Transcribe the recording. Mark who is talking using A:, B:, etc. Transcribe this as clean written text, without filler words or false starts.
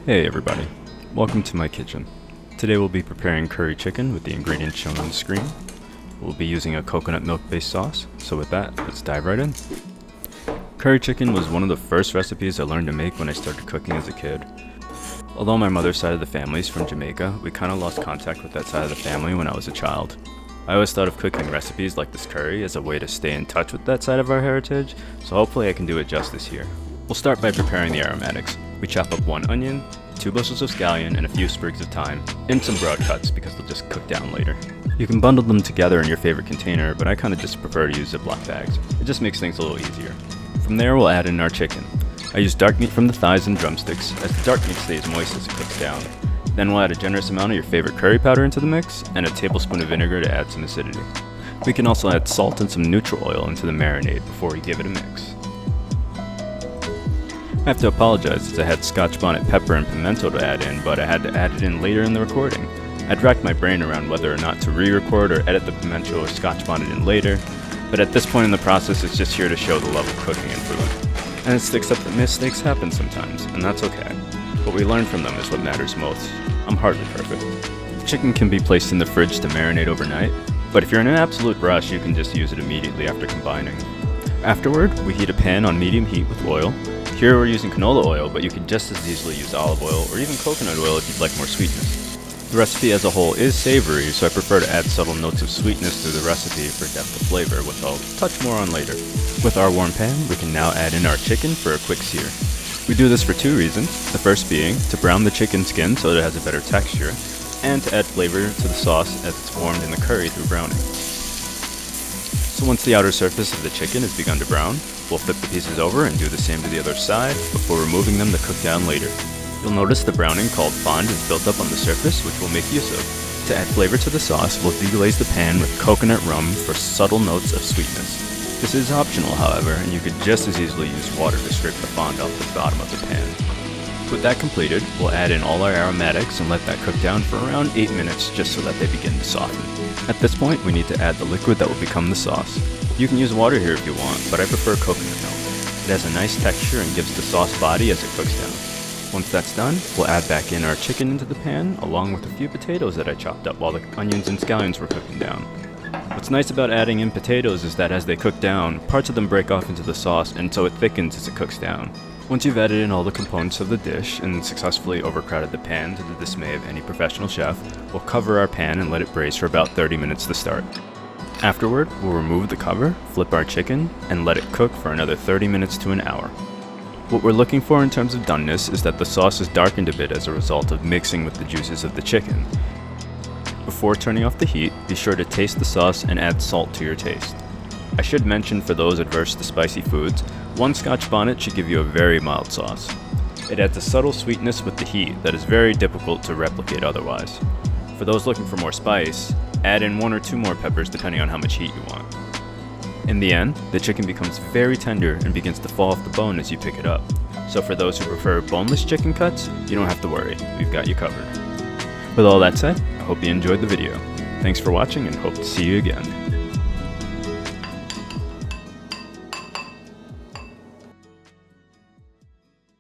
A: Hey everybody, welcome to my kitchen. Today we'll be preparing curry chicken with the ingredients shown on the screen. We'll be using a coconut milk based sauce, so with that, let's dive right in. Curry chicken was one of the first recipes I learned to make when I started cooking as a kid. Although my mother's side of the family is from Jamaica, we kinda lost contact with that side of the family when I was a child. I always thought of cooking recipes like this curry as a way to stay in touch with that side of our heritage, so hopefully I can do it justice here. We'll start by preparing the aromatics. We chop up 1 onion, 2 bushels of scallion, and a few sprigs of thyme, in some broad cuts because they'll just cook down later. You can bundle them together in your favorite container, but I kinda just prefer to use Ziploc bags. It just makes things a little easier. From there we'll add in our chicken. I use dark meat from the thighs and drumsticks, as the dark meat stays moist as it cooks down. Then we'll add a generous amount of your favorite curry powder into the mix, and a tablespoon of vinegar to add some acidity. We can also add salt and some neutral oil into the marinade before we give it a mix. I have to apologize as I had scotch bonnet pepper and pimento to add in, but I had to add it in later in the recording. I'd racked my brain around whether or not to re-record or edit the pimento or scotch bonnet in later, but at this point in the process it's just here to show the love of cooking and food. And it's to accept that mistakes happen sometimes, and that's okay. What we learn from them is what matters most. I'm hardly perfect. Chicken can be placed in the fridge to marinate overnight, but if you're in an absolute rush you can just use it immediately after combining. Afterward, we heat a pan on medium heat with oil. Here we're using canola oil, but you could just as easily use olive oil or even coconut oil if you'd like more sweetness. The recipe as a whole is savory, so I prefer to add subtle notes of sweetness through the recipe for depth of flavor, which I'll touch more on later. With our warm pan, we can now add in our chicken for a quick sear. We do this for 2 reasons, the first being to brown the chicken skin so that it has a better texture, and to add flavor to the sauce as it's formed in the curry through browning. So once the outer surface of the chicken has begun to brown, we'll flip the pieces over and do the same to the other side before removing them to cook down later. You'll notice the browning called fond is built up on the surface, which we'll make use of. To add flavor to the sauce, we'll deglaze the pan with coconut rum for subtle notes of sweetness. This is optional, however, and you could just as easily use water to scrape the fond off the bottom of the pan. With that completed, we'll add in all our aromatics and let that cook down for around 8 minutes just so that they begin to soften. At this point, we need to add the liquid that will become the sauce. You can use water here if you want, but I prefer coconut milk. It has a nice texture and gives the sauce body as it cooks down. Once that's done, we'll add back in our chicken into the pan, along with a few potatoes that I chopped up while the onions and scallions were cooking down. What's nice about adding in potatoes is that as they cook down, parts of them break off into the sauce, and so it thickens as it cooks down. Once you've added in all the components of the dish and successfully overcrowded the pan to the dismay of any professional chef, we'll cover our pan and let it braise for about 30 minutes to start. Afterward, we'll remove the cover, flip our chicken, and let it cook for another 30 minutes to an hour. What we're looking for in terms of doneness is that the sauce is darkened a bit as a result of mixing with the juices of the chicken. Before turning off the heat, be sure to taste the sauce and add salt to your taste. I should mention for those adverse to spicy foods, 1 scotch bonnet should give you a very mild sauce. It adds a subtle sweetness with the heat that is very difficult to replicate otherwise. For those looking for more spice, add in 1 or 2 more peppers depending on how much heat you want. In the end, the chicken becomes very tender and begins to fall off the bone as you pick it up. So for those who prefer boneless chicken cuts, you don't have to worry, we've got you covered. With all that said, I hope you enjoyed the video. Thanks for watching and hope to see you again.